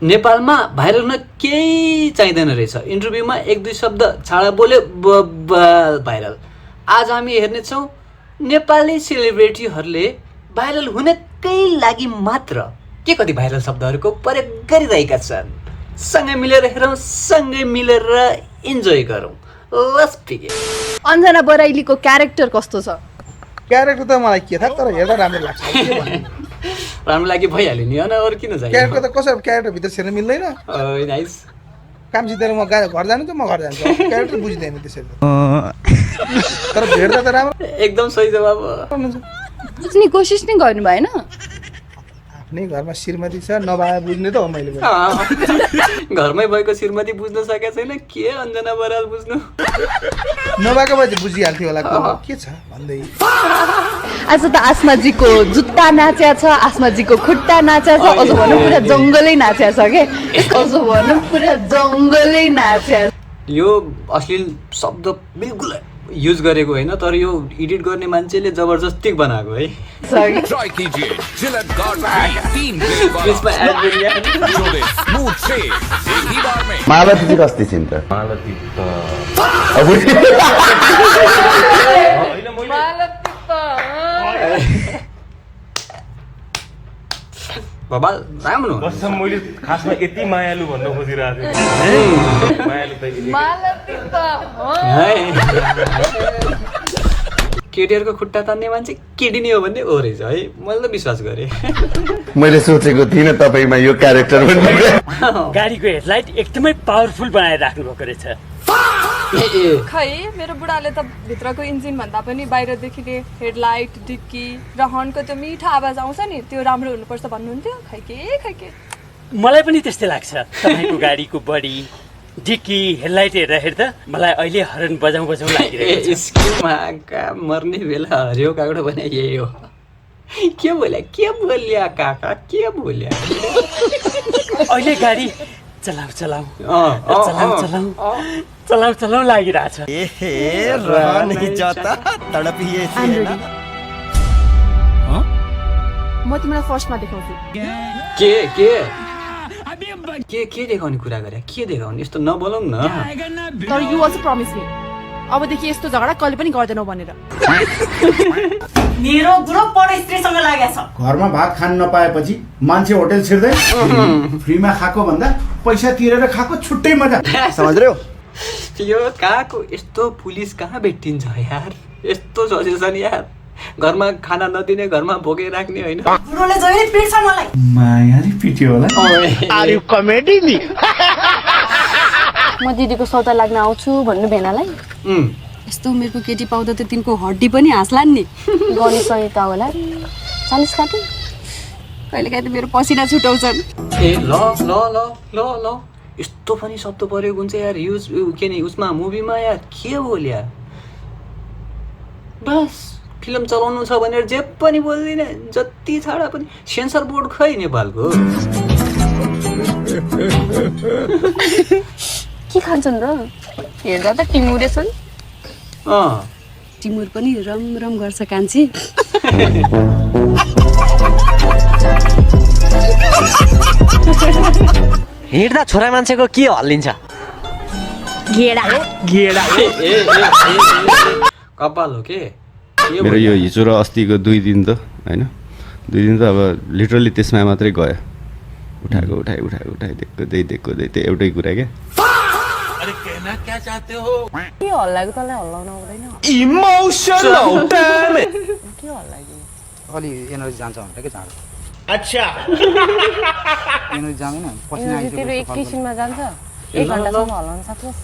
नेपालमा भाइरल हुन केही चाहिँदैन रहेछ। इन्टरभ्यूमा एक दुई शब्द छाडा बोल्यो भाइरल। आज हामी हेर्नेछौँ नेपाली सेलिब्रिटीहरूले भाइरल हुनकै लागि मात्र के कति भाइरल शब्दहरूको प्रयोग गरिरहेका छन्। सँगै मिलेर हेरौँ, सँगै मिलेर इन्जोय गरौँ। Let's begin. अन्जना बराइलीको क्यारेक्टर कस्तो छ? क्यारेक्टर त मलाई के थाहा, तर हेर्दा राम्रो लाग्छ। राम्रो लागि भइहाल्यो नि, होइन? अरू किन चाहियो? क्यारेक्टर त कसो क्यारेक्टर भित्र छिर्न मिल्दैन। नाइस। काम जितेर म घर जानु त म घर जान्छु, क्यारेक्टर बुझ्दैन त्यसरी। तर हेर्दा त राम्रो। एकदम सही जवाब। बुझ्ने कोसिस नै गर्नु भएन? आफ्नै घरमा श्रीमती छ, नभए बुझ्ने त हो मैले। घरमै भएको श्रीमती बुझ्न सकेको छैन, के अन्जना बराल बुझ्नु? नभएको भए चाहिँ बुझिहाल्थ्यो होला के छ भन्दै। आज त आसमाजीको जुत्ता नाच्या छ, आसमाजीको खुट्टा नाच्या छ, अझ भनौँ पुरा जङ्गलै नाच्या छ के? अझ भनौँ पुरा जङ्गलै नाच्या। यो अश्लील शब्द बिल्कुल युज गरेको होइन, तर यो एडिट गर्ने मान्छेले जबरजस्ती बनाएको है। मालती चाहिँ कस्ती छिन् त? मालती त बाबा राम्रो कसम मैले खासमा यति मायालु भन्न खोजिरहेको थिएँ। मायालु त केटीहरूको खुट्टा तान्ने मान्छे केटी नै हो भन्ने हो रहेछ है। मैले त विश्वास गरेँ। मैले सोचेको थिइनँ तपाईँमा यो क्यारेक्टर भन्ने। गाडीको हेडलाइट एकदमै पावरफुल बनाएर राख्नु भएको रहेछ। खै मेरो बुढाले त भित्रको इन्जिन भन्दा पनि बाहिरदेखि हेडलाइट, डिक्की र हर्नको त्यो मिठो आवाज आउँछ नि, त्यो राम्रो हुनुपर्छ भन्नुहुन्थ्यो। खै के मलाई पनि त्यस्तै लाग्छ। तपाईँको गाडीको बडी, डिक्की, हेडलाइट हेर्दा मलाई अहिले हर्न बजाउँ लागिरहेको छ। स्किममा मर्ने बेला हरियो कागडो भने यही हो। के बोल्या काका, के बोल्या? अहिले गाडी चलाउ लागिरहेछ। म तिमीलाई फर्स्टमा देखाउँछु। के देखाउने कुरा गरे? के देखाउने? यस्तो नबोलौँ न। तर यु अल्सो प्रमिस मी, अबदेखि यस्तो झगडा कहिले पनि गर्दैनौ भनेर। मेरो बुढो परस्त्रीसँग लागेछ। घरमा भात खान नपाएपछि मान्छे होटल छिर्दै फ्रीमा खाएको भन्दा पैसा तिरेर खाएको छुट्टै मजा। समझ्यौ? यो कहाँको यस्तो पुलिस कहाँ भेटिन्छ यार? यस्तो सजेसन यार। घरमा खाना नदिने, घरमा भोगे राख्ने होइन। बुढोले जहिले पिट्छ मलाई। मायाले पिट्यो होला। आर यु कमेडी नि? म दिदीको सौदा लाग्न आउँछु भन्नु भेनालाई। यस्तो उमेरको केटी पाउँदा त तिनको हड्डी पनि हाँस्लान् नि। गनिसकेका होला 40 काट्यो। कहिलेकाहीँ त मेरो पसिना छुटाउँछन्। ए ल यस्तो पनि शब्द प्रयोग हुन्छ यार। युज के नि उसमा मुभीमा यार के बोल्या? बस फिल्म चलाउनु छ भनेर जे पनि बोल्दिनँ, जति छाडा पनि। सेन्सर बोर्ड खै नेपालको? के खान्छन् र? हेर्दा त टिमुरे छन्। टिमुर पनि रम गर्छ कान्छी। हिँड्दा छोरा मान्छेको के हल्लिन्छ? गेडा। कपाल हो के? मेरो यो हिजो र अस्तिको 2 दिन त होइन, 2 दिन त अब लिटरली त्यसमा मात्रै गयो। उठाए देखो त्यो एउटै कुरा क्या। के हल्लाएको तँलाई हल्लाउन आउँदैन? Emotional damage. के हल्लाएको? अलि एनर्जी जान्छ भनेर के चाँडो। अच्छा एनर्जी जाँदैन, पसिना आइसक्यो। तेरो एक किसिममा जान्छ, 1 घण्टासम्म हल्लाउन सक्छस्।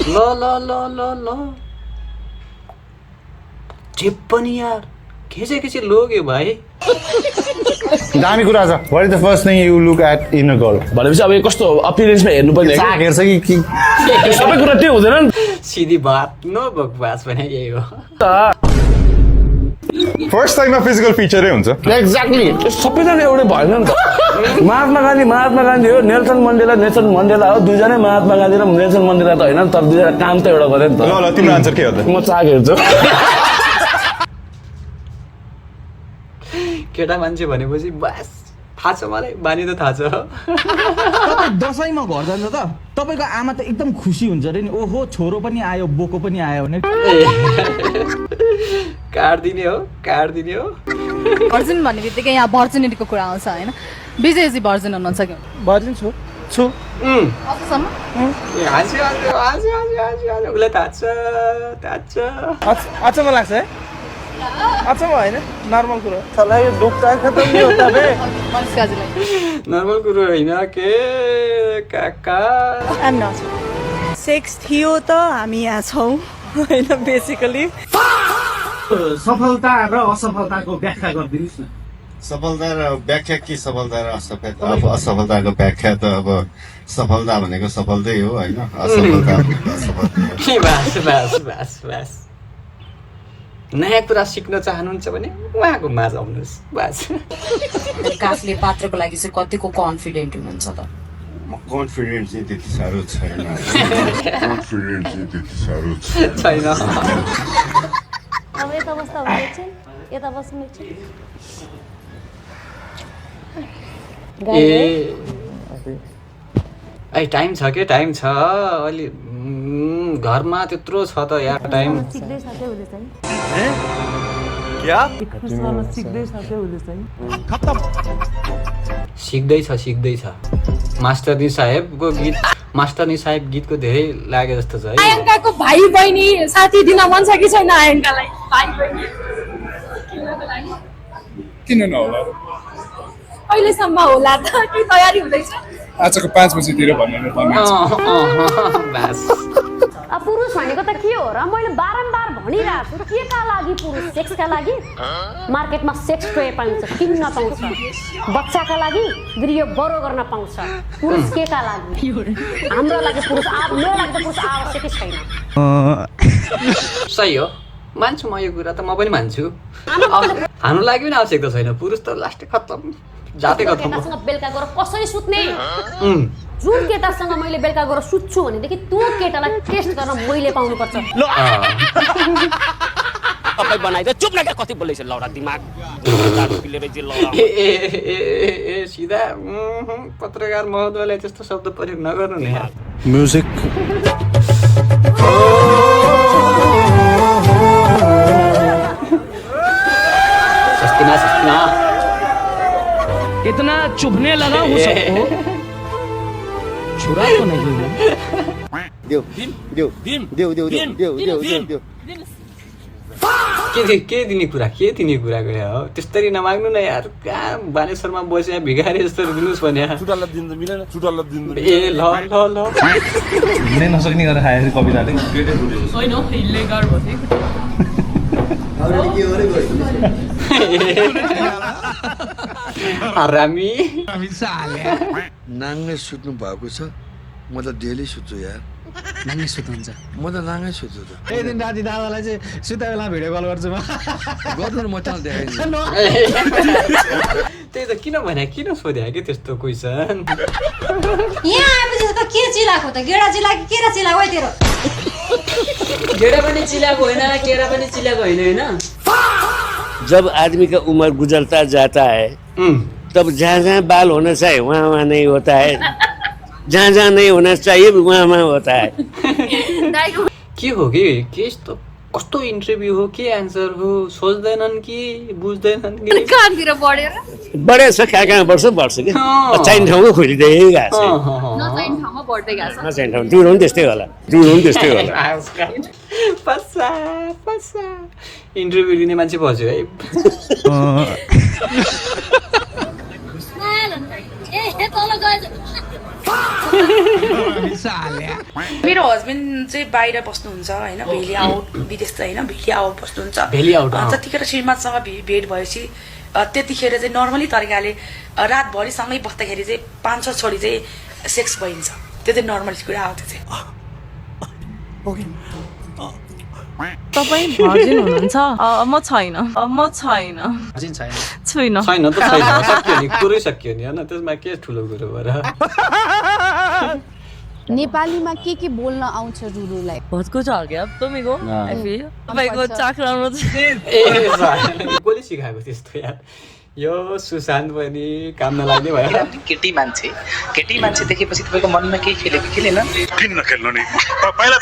ल जे पनि यार खिचे लोग है भाइ। दामी कुरा छ। What is the first thing you look at in a girl? भनेपछि अब यो कस्तो अपियरेन्समा हेर्नु पर्ने चाक हेर्छ कि सबै कुरा त्यो हुँदैन। सिधी बात न बकवास भने यही हो। फर्स्ट टाइममा फिजिकल फिचरै हुन्छ। एक्ज्याक्टली। सबैजना एउटै भएन नि त। महात्मा गान्धी हो, नेल्सन मण्डेला हो। दुईजनै महात्मा गान्धी र नेल्सन मण्डेला त होइन, तर दुईजना काम त एउटा गरे नि त। ल तिम्रो आन्सर के हो त? म चाक हेर्छु। केटा मान्छे भनेपछि बस थाहा छ मलाई, बानी त थाहा छ। तपाईँ दसैँमा घर जान्छ त तपाईँको आमा त एकदम खुसी हुन्छ अरे नि, ओहो छोरो पनि आयो बोको पनि आयो भने। काट्दिने हो, काट्दिने हो। भर्जिन भन्ने बित्तिकै यहाँ भर्जिनिटीको कुरा आउँछ होइन। विजयजी भर्जिन हुनुहुन्छ कि? भर्जिन छु अझसम्म हाँस्यो उसलाई थाहा छ, थाहा छ। अचम्म लाग्छ है? अचम्म होइन, नर्मल कुरो। चला यो दुःख खतम नि होता बे। नर्मल कुरो होइन के काका। I'm not. सेक्स थियो त हामी यहाँ छौँ होइन बेसिकली। सफलता र असफलताको व्याख्या गरिदिनुहोस् न। सफलता र व्याख्या के, सफलता र असफलता? अब असफलताको व्याख्या त अब सफलता भनेको सफलतै हो होइन, असफलता भनेको असफलतै बस नयाँ कुरा सिक्न चाहनुहुन्छ भने उहाँको माझ आउनुहोस् बस। काफले पात्रको लागि चाहिँ कतिको कन्फिडेन्ट हुनुहुन्छ त? कन्फिडेन्स चाहिँ त्यति साह्रो छैन। छैन। अब यता बस्दा हुन्छ यता बस्नु एकछिन। ए टाइम छ के, टाइम छ अलि। घरमा त्यत्रो छ त यार टाइम। सिक्दैछ। मास्टरनी साहेबको गीतको धेरै लागे जस्तो छ है। आयंकाको भाइ बहिनी साथी दिन मन छ कि छैन आयंकालाई? भाइ बहिनी किन नहोला? अहिलेसम्म होला त कि तयारी हुँदैछ? आजको 5 बजेतिर भन्नु बस। पुरुष भनेको त के हो र? मैले बारम्बार भनिरहेको छु, के का लागि पुरुष? सेक्सका लागि? मार्केटमा सेक्स टोय पाइन्छ, किन्न पाउँछ। बच्चाका लागि गृह बरो गर्न पाउँछ। पुरुष के का लागि? हाम्रो लागि पुरुष मेरो लागि त पुरुष आवश्यकै छैन। सही हो, मान्छु म यो कुरा त, म पनि मान्छु। हाम्रो लागि पनि आवश्यकता छैन, पुरुष त लास्टै खत्तम, जातै खत्तम। केटासँग बेलुका गएर कसरी सुत्ने? जुन केटासँग मैले बेलुका गएर सुत्छु भनेदेखि त्यो केटालाई टेस्ट गर्न मैले पाउनुपर्छ। तपाईँ बनाइदियो चुप न, क्या कति बोल्दैछ लौडा दिमाग। सिधा पत्रकार महोदयले त्यस्तो शब्द प्रयोग नगर्नु नि यार। म्युजिक सस्तिना इतना चुभने लगा हूँ सबको, छुरा तो नहीं है। के दिने कुरा गयो हो? त्यसरी नमाग्नु न यार। कहाँ बानेश्वरमा बसे भिखारी जस्तो दिनुहोस् भने। ए ल हिँड्नै नसक्ने गरेर खाएर कविताले हरामी। नाङ्गै सुत्नु भएको छ, म त डेली सुत्छु यार। नाङ्गै सुत्नुहुन्छ? म त नाङ्गै सुत्छु त। एक दिन राति दादालाई चाहिँ सुता बेला भिडियो कल गर्छु म। गर्नु म तल देखाइदिन्छु। त्यही त किन भने, किन सोध्या कि त्यस्तो क्वेसन? यहाँ आएपछि त के चिलाएको त? गेडा चिलाएको केरा चिलाएको है तेरो? गेडा पनि चिलाएको होइन, केरा पनि चिलाएको होइन होइन। जब आदमी का उम्र गुजरता जाता है तब जहाँ जहाँ बाल होना चाहिए वहाँ वहाँ नहीं होता है, जहाँ जहाँ नहीं होना चाहिए वहाँ वहाँ होता है। के हो कि यस्तो कस्तो इन्टरभ्यू हो, के एन्सर हो? सोच्दैनन् कि बुझ्दैनन् कि? कानतिर बढेर बढेछ, कहाँ बढ्छ कि चाहिने ठाउँमा खोलिँदै गएको छ। नचाहिने ठाउँमा बढ्दै गएको छ। नचाहिने ठाउँमा जुरो पनि त्यस्तै होला। इन्टरभ्यू लिने मान्छे बस्यो है। मेरो हस्बेन्ड चाहिँ बाहिर बस्नुहुन्छ होइन, भेली आउट, विदेश त होइन भेली आउट बस्नुहुन्छ। जतिखेर श्रीमतसँग भेट भएपछि त्यतिखेर चाहिँ नर्मली तरिकाले रातभरि सँगै बस्दाखेरि चाहिँ 5-6 छोडी चाहिँ सेक्स भइन्छ। त्यो चाहिँ नर्मल कुरा हो। त्यो चाहिँ तपाईँ भर्जिन हुनुहुन्छ? म छैन। छुइनँ। छैन त छैन, सक्यो नि, कुरै सक्यो नि होइन, त्यसमा के ठुलो कुरो भएर। नेपालीमा के बोल्न आउँछ रुरुलाई? भजको छ क्या तपाईँको? तपाईँको चाक्रामा कसले सिकाएको त्यस्तो यार? यो सुशान्त पनि काम नलाग्ने भयो केटी मान्छे देखेपछि तपाईँको मनमा केही खेल्यो कि खेलेन किन नखेल्नु नि पहिला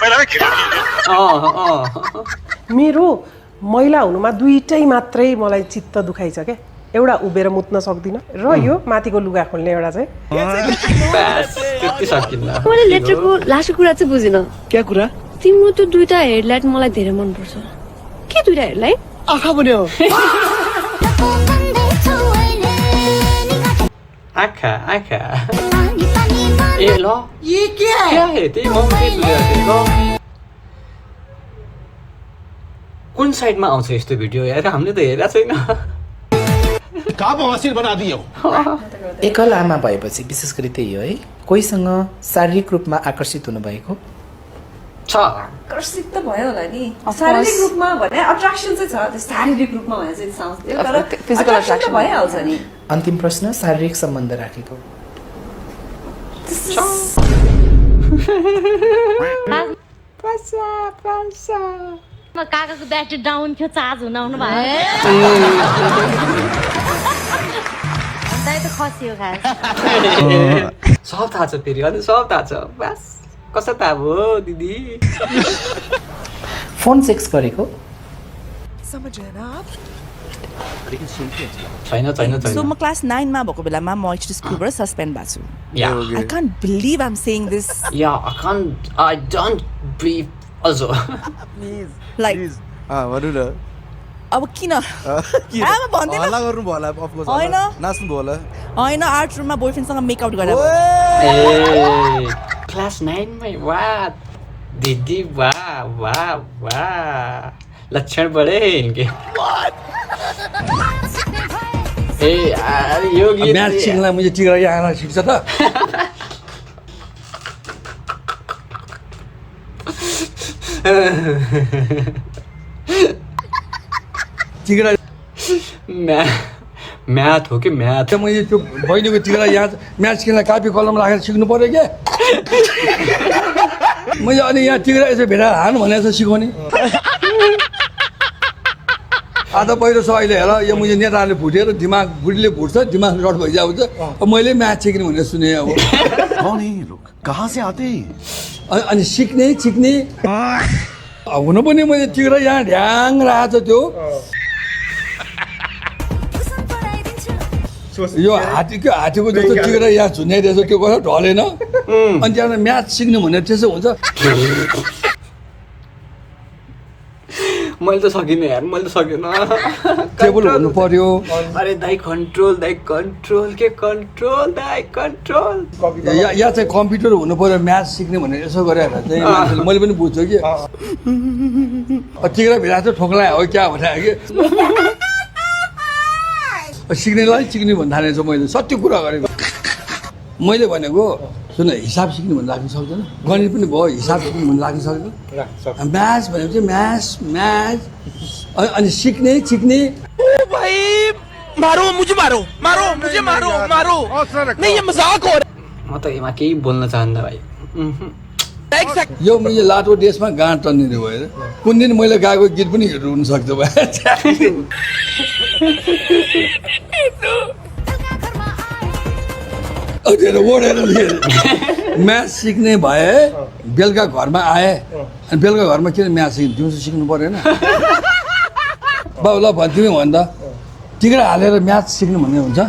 मेरो महिला हुनुमा दुईटै मात्रै मलाई चित्त दुखाइछ क्या एउटा उभिएर मुत्न सक्दिनँ र यो माथिको लुगा खोल्ने एउटा चाहिँ मैले लेटरको लास्टको कुरा चाहिँ बुझिनँ क्या कुरा तिम्रो त्यो दुईटा हेडलाइट मलाई धेरै मनपर्छ के दुईटा हेडलाइट आँखा बन्यो आँखा ए ल ये क्या है त्यही म पनि ल कुन साइडमा आउँछ यस्तो भिडियो यार हामीले त हेरेको छैन एकल आमा भएपछि विशेष गरी त्यही हो है कोहीसँग शारीरिक रूपमा आकर्षित हुनुभएको छ आकर्षित त भयो होला नि शारीरिक रूपमा भने अट्र्याक्सन चाहिँ छ त्यो शारीरिक रूपमा भने चाहिँ साउन्ड तर फिजिकल अट्र्याक्सन भइहाल्छ नि अन्तिम प्रश्न शारीरिक सम्बन्ध राखेको काकाको ब्याट्री डाउन थियो चार्ज हुन आउनु भयो त खस्यो खास सब थाहा छ फेरि अनि सब थाहा छ बस कसो थाहा भयो दिदी फोन सेक्स गरेको छैन सो म क्लास 9 मा भएको बेलामा म एचटी स्कुलबाट सस्पेन्ड भएको छु I can't believe I am saying this I don't believe also like भन्नु न अब किन हल्ला गर्नु भयो होला अफकोर्स हैन नाच्नु भयो होला हैन आर्ट रुममा बोयफ्रेन्डसँग मेकआउट गरेर ए क्लास 9 मै वाह दीदी वाह लक्षण बड़े हैं इनके ए यो गीत म्याच सिक्नलाई मुझे टिग्रा यहाँ आएर सिक्छ त टिग्रा म्याथ हो कि म्याथ मैले त्यो बहिनीको टिग्रा यहाँ म्याच खेल्न कापी कलम राखेर सिक्नु पर्यो क्या मैले अनि यहाँ टिग्रा यसो भेटाएर हानु भने जस्तो सिकाउने आधा पहिरो छ अहिले हेर यो मुझे नेताहरूले भुटेर दिमाग बुढीले भुट्छ दिमाग रड भइजाउँछ अब मैले म्याच सिक्ने भनेर सुने अब कहाँ से आते अनि सिक्ने हुनु पनि मैले टिग्रा यहाँ ढ्याङ राखेको त्यो यो हात्तीको जस्तो टिग्रा यहाँ झुन्याइदिएछ त्यो कसो ढलेन अनि त्यहाँबाट म्याच सिक्नु भने त्यसो हुन्छ मैले त सकिनँ यार मैले त सकिनँ टेबल हुनु पर्यो अरे दाइ कन्ट्रोल के कन्ट्रोल या चाहिँ कम्प्युटर हुनु पर्यो म्याच सिक्ने भने यसो गरेर चाहिँ मान्छेले मैले पनि बुझ्छु कि टिग्रा भिडा चाहिँ ठोक्ला हो क्या भने कि सिक्नेलाई सिक्ने भन्दा थालेछ मैले सत्य कुरा गरेको मैले भनेको सुन हिसाब सिक्ने भन्दा लाग्न सक्दैन गणित पनि भयो हिसाब सिक्ने भन्दा लाग्न सक्दैन म्याच भनेपछि म्याच अनि सिक्ने भाई मारो मुझे मारो नहीं ये मजाक हो म त यसमा केही बोल्न चाहन्न भाइ यो मैले लाटो देशमा गाँठ टन्निने भएर कुन दिन मैले गाएको गीत पनि रुन सक्छु भाइ म्याथ सिक्ने भए बेलुका घरमा आए अनि बेलुका घरमा किन म्याथ सिक्नु दिउँसो सिक्नु परेन बाबु ल भन्थ्यौँ भन्दा टिग्रा हालेर म्याथ सिक्नु भन्ने हुन्छ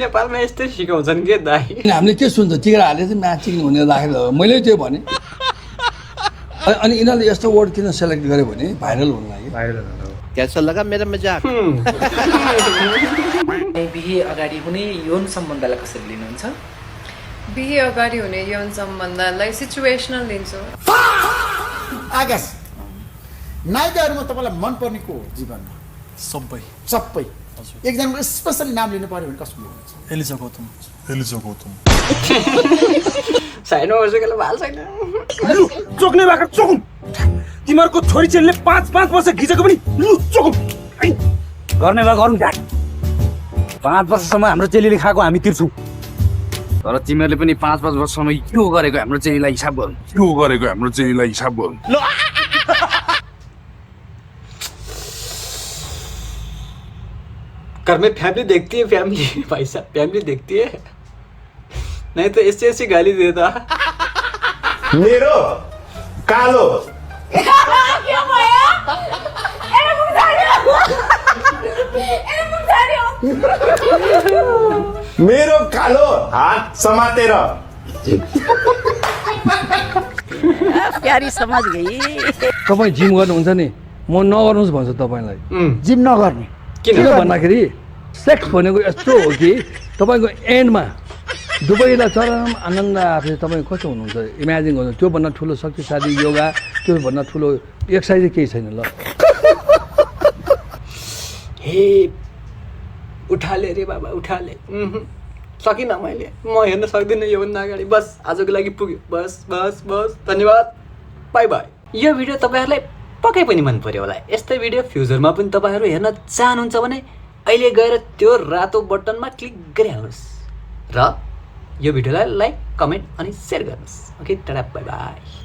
नेपालमा यस्तै सिकाउँछन् के दाइ हामीले के सुन्छ टिग्रा हालेर चाहिँ म्याथ सिक्नु भनेर राखेर मैले त्यो भने अनि यिनीहरूले यस्तो वर्ड किन सेलेक्ट गर्यो भने भाइरल हुनु लागि कैसा लगा मेरा मजाक बिहे अगाडि हुने यौन सम्बन्धलाई कसरी लिनुहुन्छ बिहे अगाडि हुने यौन सम्बन्धलाई सिचुएसनल लिन्छु आकाश नायिकाहरूमा तपाईँलाई मनपर्ने को हो जीवनमा सबै एकजनाको स्पेसली नाम लिनु पर्यो भने कसको लिनुहुन्छ एलिजा गौतम साइनो वर्षको बाल छैन चोक्ने भएको चोकुम तिमीहरूको छोरी चेलीले 5 वर्ष घिचेको पनि चोकुम गर्ने भए गरौँ 5 वर्षसम्म हाम्रो चेलीले खाएको हामी तिर्छौँ तर तिमीहरूले पनि 5 वर्षसम्म के गरेको हाम्रो चेलीलाई हिसाब गर्नु घर में फैमिली देखती है, फैमिली भाई साहब फैमिली देखती है, नहीं तो ऐसे ऐसे गाली देता। मेरो कालो मेरो कालो हात समातेर प्यारी समझ गई। तपाईँ जिम गर्नुहुन्छ नि, म नगर्नुहोस् भन्छु तपाईँलाई। जिम नगर्ने किन भन्दाखेरि सेक्स भनेको यस्तो हो कि तपाईँको एन्डमा दुवैलाई चरम आनन्द आफै तपाईँ कस्तो हुनुहुन्छ इमेजिन गर्नु। त्योभन्दा ठुलो शक्तिशाली योगा, त्योभन्दा ठुलो एक्सर्साइज केही छैन ल। हे उठाले रे बाबा उठाले, सकिनँ मैले, म हेर्न सक्दिनँ योभन्दा अगाडि। बस आजको लागि पुग्यो, बस बस बस, धन्यवाद, बाई बाई। यो भिडियो तपाईँहरूलाई पक्कै पनि मन पर्यो होला। यस्तै भिडियो फ्युचरमा पनि तपाईँहरू हेर्न चाहनुहुन्छ भने अहिले गएर त्यो रातो बटनमा क्लिक गरिहाल्नुहोस् र यो भिडियोलाई लाइक, कमेन्ट अनि सेयर गर्नुहोस्। Okay, Tata, by by.